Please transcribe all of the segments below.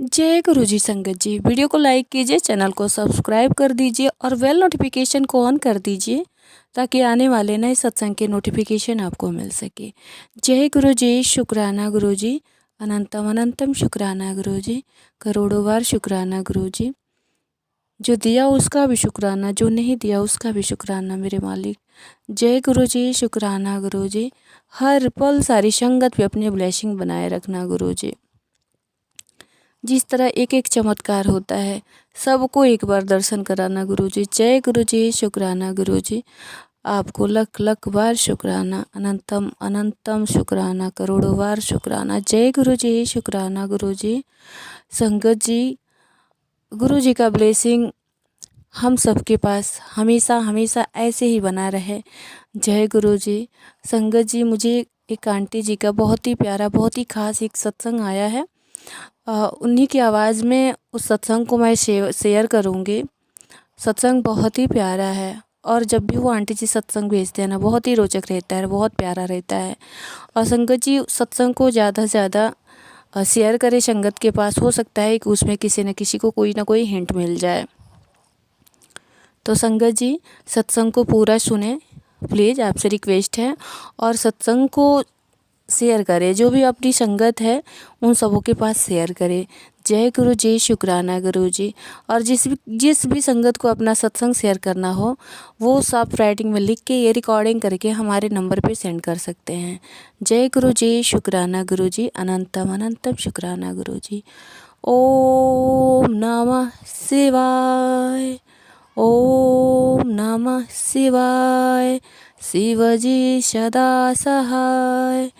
जय गुरु जी संगत जी, वीडियो को लाइक कीजिए, चैनल को सब्सक्राइब कर दीजिए और बेल नोटिफिकेशन को ऑन कर दीजिए ताकि आने वाले नए सत्संग के नोटिफिकेशन आपको मिल सके। जय गुरु जी, शुक्राना गुरु जी, अनंतम अनंतम शुक्राना गुरु जी, करोड़ों बार शुक्राना गुरु जी। जो दिया उसका भी शुक्राना, जो नहीं दिया उसका भी शुक्राना मेरे मालिक। जय गुरु जी, शुक्राना गुरु जी। हर पल सारी संगत पे अपनी ब्लेसिंग बनाए रखना गुरु जी। जिस तरह एक एक चमत्कार होता है, सबको एक बार दर्शन कराना गुरु जी। जय गुरु जी, शुक्राना गुरु जी। आपको लख लख बार शुक्राना, अनंतम अनंतम शुक्राना, करोड़ों बार शुक्राना। जय गुरु जी, शुक्राना गुरु जी। संगत जी, गुरु जी का ब्लेसिंग हम सबके पास हमेशा हमेशा ऐसे ही बना रहे। जय गुरु जी। संगत जी, मुझे एक आंटी जी का बहुत ही प्यारा, बहुत ही खास एक सत्संग आया है। उन्हीं की आवाज़ में उस सत्संग को मैं शेयर करूँगी। सत्संग बहुत ही प्यारा है और जब भी वो आंटी जी सत्संग भेजते हैं ना, बहुत ही रोचक रहता है, बहुत प्यारा रहता है। और संगत जी, सत्संग को ज़्यादा से ज़्यादा शेयर करें संगत के पास। हो सकता है कि उसमें किसी न किसी को कोई ना कोई हिंट मिल जाए। तो संगत जी, सत्संग को पूरा सुने प्लीज़, आपसे रिक्वेस्ट है। और सत्संग को शेयर करें, जो भी अपनी संगत है उन सबों के पास शेयर करें। जय गुरु जी, शुक्राना गुरु जी। और जिस भी संगत को अपना सत्संग शेयर करना हो, वो साफ राइटिंग में लिख के ये रिकॉर्डिंग करके हमारे नंबर पे सेंड कर सकते हैं। जय गुरु जी, शुक्राना गुरु जी, अनंतम अनंतम शुक्राना गुरु जी। ओम नमः शिवाय, ओम नमः शिवाय। शिवजी सदा सहाय,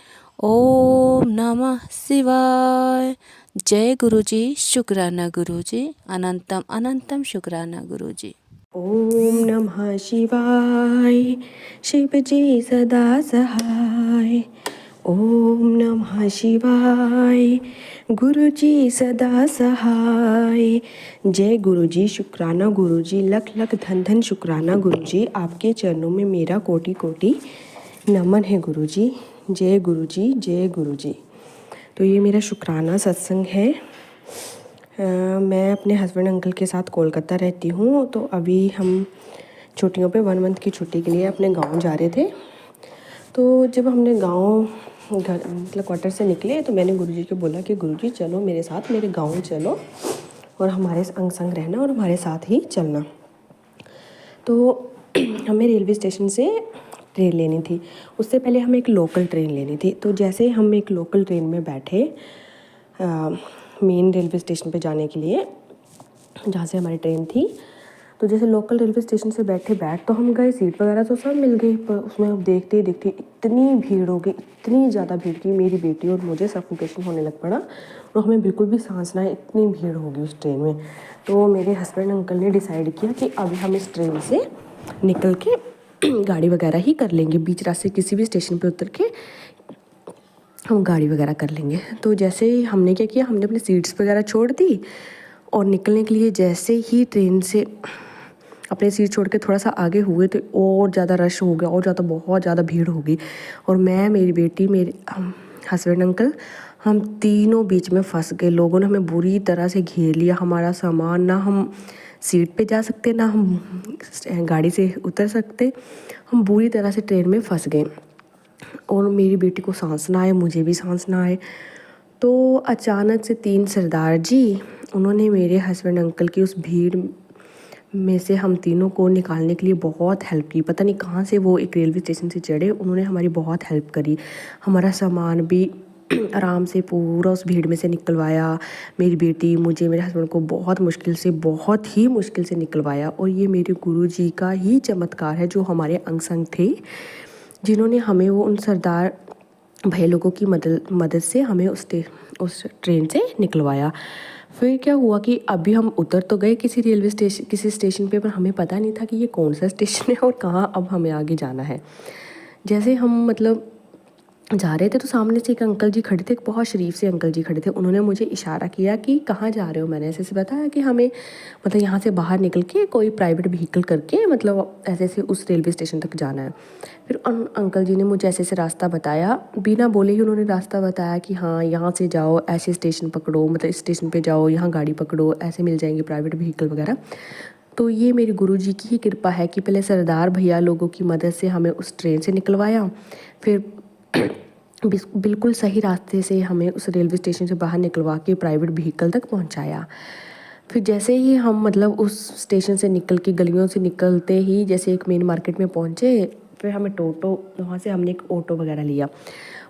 ओम नमः शिवाय। जय गुरु जी, शुक्राना गुरु जी, अनंतम अनंतम शुक्राना गुरु जी। ओम नमः शिवाय, शिव जी सदा सहाय। ओम नमः शिवाय, गुरु जी सदा सहाय। जय गुरु जी, शुक्राना गुरु जी, लख लख धन धन शुक्राना गुरु जी। आपके चरणों में मेरा कोटि कोटि नमन है गुरु जी। जय गुरु जी, जय गुरु जी। तो ये मेरा शुक्राना सत्संग है। मैं अपने हस्बैंड अंकल के साथ कोलकाता रहती हूँ। तो अभी हम छुट्टियों पे 1 मंथ की छुट्टी के लिए अपने गांव जा रहे थे। तो जब हमने गांव घर मतलब क्वार्टर से निकले तो मैंने गुरुजी को बोला कि गुरुजी चलो मेरे साथ, मेरे गांव चलो और हमारे अंग संग रहना और हमारे साथ ही चलना। तो हमें रेलवे स्टेशन से ट्रेन लेनी थी। उससे पहले हमें एक लोकल ट्रेन लेनी थी। तो जैसे हम एक लोकल ट्रेन में बैठे मेन रेलवे स्टेशन पे जाने के लिए, जहाँ से हमारी ट्रेन थी, तो जैसे लोकल रेलवे स्टेशन से बैठ तो हम गए, सीट वगैरह तो सब मिल गई, पर उसमें अब देखते ही देखते इतनी भीड़ हो गई, इतनी ज़्यादा भीड़ की मेरी बेटी और मुझे सफोकेशन होने लग पड़ा और हमें बिल्कुल भी सांस ना आए, इतनी भीड़ होगी उस ट्रेन में। तो मेरे हस्बैंड अंकल ने डिसाइड किया कि अभी हम इस ट्रेन से निकल के गाड़ी वगैरह ही कर लेंगे, बीच रास्ते किसी भी स्टेशन पर उतर के हम गाड़ी वगैरह कर लेंगे। तो जैसे ही हमने क्या किया, हमने अपनी सीट्स वगैरह छोड़ दी और निकलने के लिए जैसे ही ट्रेन से अपनी सीट छोड़ के थोड़ा सा आगे हुए तो और ज़्यादा रश हो गया, और ज़्यादा बहुत ज़्यादा भीड़ हो गई। और मैं, मेरी बेटी, मेरे हस्बैंड अंकल, हम तीनों बीच में फंस गए। लोगों ने हमें बुरी तरह से घेर लिया, हमारा सामान, ना हम सीट पे जा सकते ना हम गाड़ी से उतर सकते। हम बुरी तरह से ट्रेन में फंस गए और मेरी बेटी को सांस ना आए, मुझे भी सांस ना आए। तो अचानक से 3 सरदार जी, उन्होंने मेरे हस्बैंड अंकल की उस भीड़ में से हम तीनों को निकालने के लिए बहुत हेल्प की। पता नहीं कहाँ से वो एक रेलवे स्टेशन से चढ़े, उन्होंने हमारी बहुत हेल्प करी। हमारा सामान भी आराम से पूरा उस भीड़ में से निकलवाया। मेरी बेटी, मुझे, मेरे हस्बैंड को बहुत ही मुश्किल से निकलवाया। और ये मेरे गुरुजी का ही चमत्कार है जो हमारे अंग संग थे, जिन्होंने हमें वो उन सरदार भाई लोगों की मदद से हमें उस ट्रेन से निकलवाया। फिर क्या हुआ कि अभी हम उतर तो गए किसी स्टेशन पे, पर हमें पता नहीं था कि ये कौन सा स्टेशन है और कहाँ अब हमें आगे जाना है। जैसे हम मतलब जा रहे थे तो सामने से एक अंकल जी खड़े थे, एक बहुत शरीफ से अंकल जी खड़े थे। उन्होंने मुझे इशारा किया कि कहाँ जा रहे हो। मैंने ऐसे ऐसे बताया कि हमें मतलब यहाँ से बाहर निकल के कोई प्राइवेट व्हीकल करके मतलब ऐसे ऐसे उस रेलवे स्टेशन तक जाना है। फिर उन अंकल जी ने मुझे ऐसे ऐसे रास्ता बताया, बिना बोले ही उन्होंने रास्ता बताया कि हाँ यहाँ से जाओ, ऐसे स्टेशन पकड़ो, मतलब इस स्टेशन पर जाओ, यहाँ गाड़ी पकड़ो, ऐसे मिल जाएंगे प्राइवेट व्हीकल वगैरह। तो ये मेरे गुरुजी की ही कृपा है कि पहले सरदार भैया लोगों की मदद से हमें उस ट्रेन से निकलवाया, फिर बिल्कुल सही रास्ते से हमें उस रेलवे स्टेशन से बाहर निकलवा के प्राइवेट व्हीकल तक पहुंचाया। फिर जैसे ही हम मतलब उस स्टेशन से निकल के गलियों से निकलते ही जैसे एक मेन मार्केट में पहुंचे, फिर हमें टोटो, वहाँ से हमने एक ऑटो वगैरह लिया।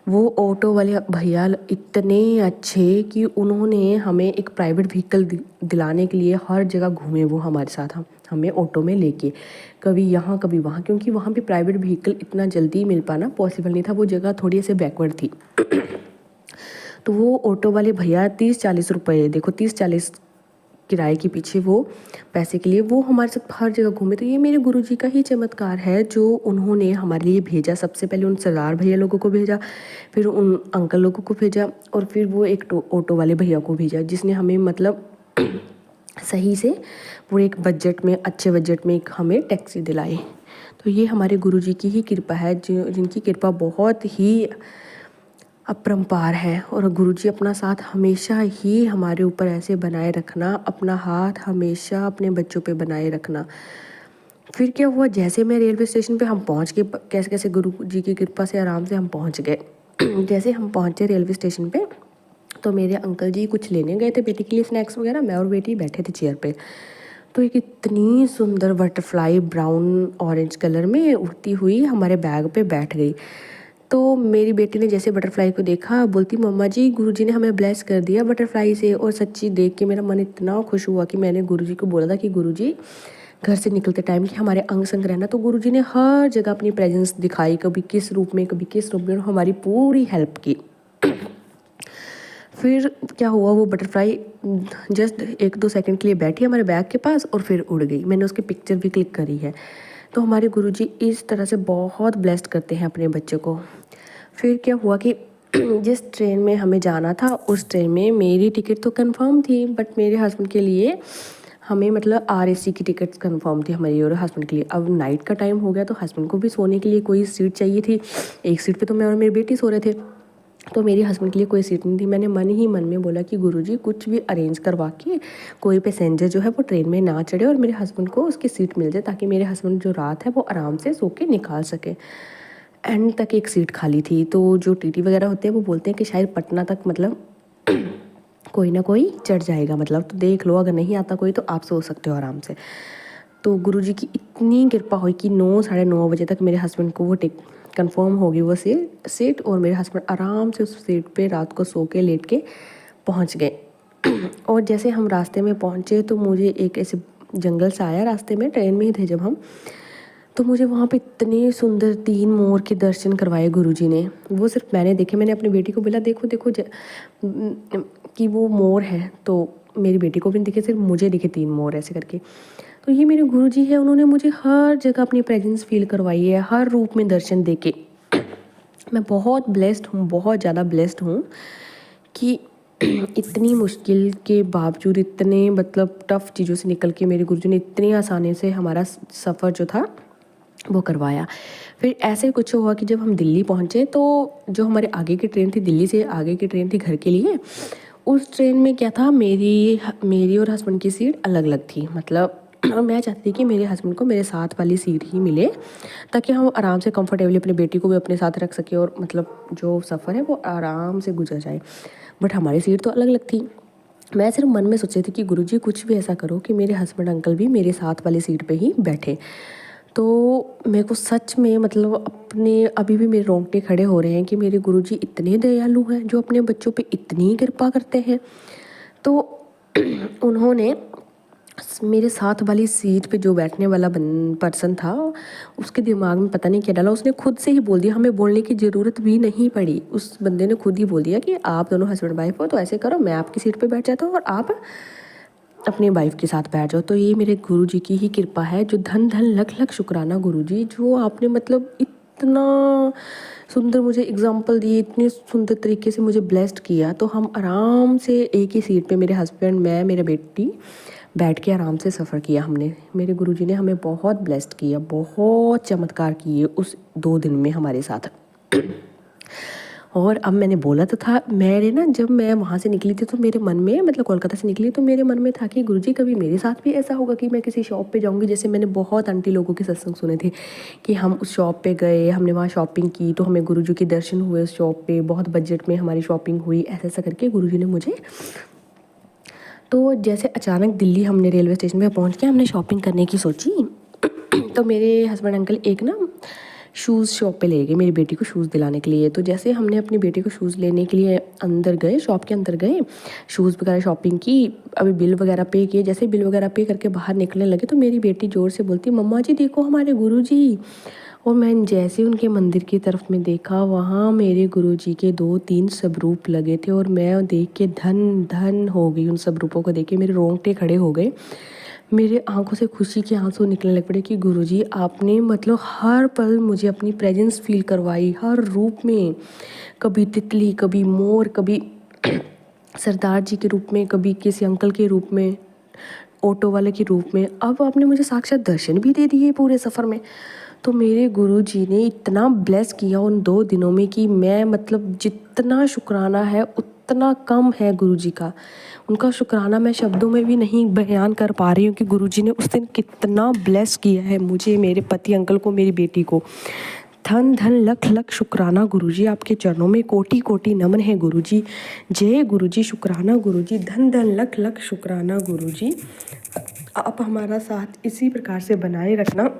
वो ऑटो वाले भैया इतने अच्छे कि उन्होंने हमें एक प्राइवेट व्हीकल दिलाने के लिए हर जगह घूमे वो हमारे साथ, हम हमें ऑटो में लेके कभी यहाँ कभी वहाँ, क्योंकि वहाँ पे प्राइवेट व्हीकल इतना जल्दी मिल पाना पॉसिबल नहीं था, वो जगह थोड़ी ऐसे बैकवर्ड थी। तो वो ऑटो वाले भैया 30-40 रुपये, देखो 30-40 किराए के पीछे वो पैसे के लिए वो हमारे साथ हर जगह घूमे। तो ये मेरे गुरुजी का ही चमत्कार है जो उन्होंने हमारे लिए भेजा। सबसे पहले उन सरदार भैया लोगों को भेजा, फिर उन अंकल लोगों को भेजा, और फिर वो एक ऑटो वाले भैया को भेजा जिसने हमें मतलब सही से पूरे एक बजट में, अच्छे बजट में एक हमें टैक्सी दिलाई। तो ये हमारे गुरुजी की ही कृपा है, जिनकी कृपा बहुत ही अपरंपार है। और गुरुजी अपना साथ हमेशा ही हमारे ऊपर ऐसे बनाए रखना, अपना हाथ हमेशा अपने बच्चों पे बनाए रखना। फिर क्या हुआ, जैसे मैं रेलवे स्टेशन पे हम पहुंच गए, कैसे कैसे गुरुजी की कृपा से आराम से हम पहुंच गए। जैसे हम पहुंचे रेलवे स्टेशन पे तो मेरे अंकल जी कुछ लेने गए थे बेटी के लिए स्नैक्स वगैरह, मैं और बेटी बैठे थे चेयर पे। तो एक इतनी सुंदर बटरफ्लाई ब्राउन ऑरेंज कलर में उड़ती हुई हमारे बैग पे बैठ गई। तो मेरी बेटी ने जैसे बटरफ्लाई को देखा, बोलती मम्मा जी गुरुजी ने हमें ब्लेस कर दिया बटरफ्लाई से। और सच्ची देख के मेरा मन इतना खुश हुआ कि मैंने गुरुजी को बोला था कि गुरुजी घर से निकलते टाइम कि हमारे अंग संग रहना। तो गुरुजी ने हर जगह अपनी प्रेजेंस दिखाई, कभी किस रूप में कभी किस रूप में, और हमारी पूरी हेल्प की। फिर क्या हुआ, वो बटरफ्लाई जस्ट 1-2 सेकंड के लिए बैठी हमारे बैग के पास और फिर उड़ गई। मैंने उसकी पिक्चर भी क्लिक करी है। तो हमारे गुरुजी इस तरह से बहुत ब्लेस्ड करते हैं अपने बच्चों को। फिर क्या हुआ कि जिस ट्रेन में हमें जाना था उस ट्रेन में मेरी टिकट तो कंफर्म थी, बट मेरे हस्बैंड के लिए हमें मतलब RAC की टिकट कंफर्म थी हमारी और हस्बैंड के लिए। अब नाइट का टाइम हो गया तो हस्बैंड को भी सोने के लिए कोई सीट चाहिए थी। एक सीट पे तो मैं और मेरी बेटी सो रहे थे, तो मेरे हस्बैंड के लिए कोई सीट नहीं थी। मैंने मन ही मन में बोला कि गुरुजी कुछ भी अरेंज करवा के कोई पैसेंजर जो है वो ट्रेन में ना चढ़े और मेरे हस्बैंड को उसकी सीट मिल जाए, ताकि मेरे हस्बैंड जो रात है वो आराम से सो के निकाल सके। एंड तक एक सीट खाली थी। तो जो TT वगैरह होते हैं वो बोलते हैं कि शायद पटना तक मतलब कोई ना कोई चढ़ जाएगा, मतलब तो देख लो अगर नहीं आता कोई तो आप सो सकते हो आराम से। तो गुरुजी की इतनी कृपा हुई कि 9-9:30 बजे तक मेरे हस्बैंड को वो कंफर्म हो गई वो सीट, और मेरे हस्बैंड आराम से उस सीट पे रात को सो के लेट के पहुंच गए। और जैसे हम रास्ते में पहुंचे तो मुझे एक ऐसे जंगल सा आया रास्ते में, ट्रेन में ही थे जब हम, तो मुझे वहाँ पे इतने सुंदर 3 मोर के दर्शन करवाए गुरुजी ने। वो सिर्फ मैंने देखे, मैंने अपनी बेटी को बोला देखो देखो कि वो मोर है, तो मेरी बेटी को भी नहीं दिखे, सिर्फ मुझे दिखे 3 मोर ऐसे करके। तो ये मेरे गुरुजी है, उन्होंने मुझे हर जगह अपनी प्रेजेंस फील करवाई है, हर रूप में दर्शन देके। मैं बहुत ब्लेस्ड हूँ, बहुत ज़्यादा ब्लेस्ड हूँ कि इतनी मुश्किल के बावजूद, इतने मतलब टफ़ चीज़ों से निकल के मेरे गुरुजी ने इतनी आसानी से हमारा सफ़र जो था वो करवाया। फिर ऐसे कुछ हुआ कि जब हम दिल्ली पहुँचे तो जो हमारे आगे की ट्रेन थी, दिल्ली से आगे की ट्रेन थी घर के लिए, उस ट्रेन में क्या था, मेरी और हस्बैंड की सीट अलग अलग थी। मतलब मैं चाहती थी कि मेरे हस्बैंड को मेरे साथ वाली सीट ही मिले, ताकि हम आराम से कंफर्टेबली अपनी बेटी को भी अपने साथ रख सके और मतलब जो सफ़र है वो आराम से गुजर जाए। बट हमारी सीट तो अलग अलग थी। मैं सिर्फ मन में सोच रही थी कि गुरुजी कुछ भी ऐसा करो कि मेरे हस्बैंड अंकल भी मेरे साथ वाली सीट पे ही बैठे। तो मेरे को सच में मतलब अपने अभी भी मेरे रोंगटे खड़े हो रहे हैं कि मेरे गुरुजी इतने दयालु हैं जो अपने बच्चों पे इतनी कृपा करते हैं। तो उन्होंने मेरे साथ वाली सीट पे जो बैठने वाला पर्सन था, उसके दिमाग में पता नहीं क्या डाला, उसने खुद से ही बोल दिया, हमें बोलने की ज़रूरत भी नहीं पड़ी। उस बंदे ने खुद ही बोल दिया कि आप दोनों हस्बैंड वाइफ हो तो ऐसे करो, मैं आपकी सीट पे बैठ जाता हूँ और आप अपनी वाइफ के साथ बैठ जाओ। तो ये मेरे गुरुजी की ही कृपा है, जो धन धन लख लख शुक्राना गुरुजी, जो आपने मतलब इतना सुंदर मुझे एग्जाम्पल दिए, इतने सुंदर तरीके से मुझे ब्लेस्ड किया। तो हम आराम से एक ही सीट पे, मेरे हस्बैंड, मैं, मेरा बेटी बैठ के आराम से सफ़र किया हमने। मेरे गुरुजी ने हमें बहुत ब्लेस्ड किया, बहुत चमत्कार किए उस 2 दिन में हमारे साथ। और अब मैंने बोला तो था, मेरे ना जब मैं वहाँ से निकली थी तो मेरे मन में, मतलब कोलकाता से निकली तो मेरे मन में था कि गुरुजी कभी मेरे साथ भी ऐसा होगा कि मैं किसी शॉप पे जाऊँगी। जैसे मैंने बहुत आंटी लोगों के सत्संग सुने थे कि हम उस शॉप पे गए, हमने वहाँ शॉपिंग की तो हमें गुरुजी के दर्शन हुए उस शॉप पे, बहुत बजट में हमारी शॉपिंग हुई, ऐसा ऐसा करके गुरुजी ने मुझे। तो जैसे अचानक दिल्ली हमने रेलवे स्टेशन पे पहुँच के हमने शॉपिंग करने की सोची तो मेरे हस्बैंड अंकल एक ना शूज़ शॉप पे ले गए मेरी बेटी को शूज़ दिलाने के लिए। तो जैसे हमने अपनी बेटी को शूज़ लेने के लिए अंदर गए, शॉप के अंदर गए, शूज़ वगैरह शॉपिंग की, अभी बिल वगैरह पे किए। जैसे बिल वगैरह पे करके बाहर निकलने लगे तो मेरी बेटी ज़ोर से बोलती, मम्मा जी देखो हमारे गुरुजी। और मैं जैसे उनके मंदिर की तरफ में देखा, वहाँ मेरे गुरुजी के 2-3 स्वरूप लगे थे और मैं देख के धन धन हो गई। उन स्वरूपों को देख के मेरे रोंगटे खड़े हो गए, मेरे आंखों से खुशी के आंसू निकलने लग पड़े कि गुरुजी आपने मतलब हर पल मुझे अपनी प्रेजेंस फील करवाई, हर रूप में, कभी तितली, कभी मोर, कभी सरदार जी के रूप में, कभी किसी अंकल के रूप में, ऑटो वाले के रूप में। अब आपने मुझे साक्षात दर्शन भी दे दिए पूरे सफ़र में। तो मेरे गुरुजी ने इतना ब्लेस किया उन 2 दिनों में कि मैं मतलब जितना शुक्राना है उतना कम है गुरुजी का। उनका शुक्राना मैं शब्दों में भी नहीं बयान कर पा रही हूँ कि गुरुजी ने उस दिन कितना ब्लेस किया है मुझे, मेरे पति अंकल को, मेरी बेटी को। धन धन लख लख शुक्राना गुरुजी, आपके चरणों में कोटि कोटि नमन है गुरुजी। जय गुरुजी, शुक्राना गुरुजी, धन धन लख लख शुक्राना गुरुजी। आप हमारा साथ इसी प्रकार से बनाए रखना,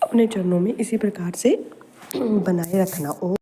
अपने चरणों में इसी प्रकार से बनाए रखना।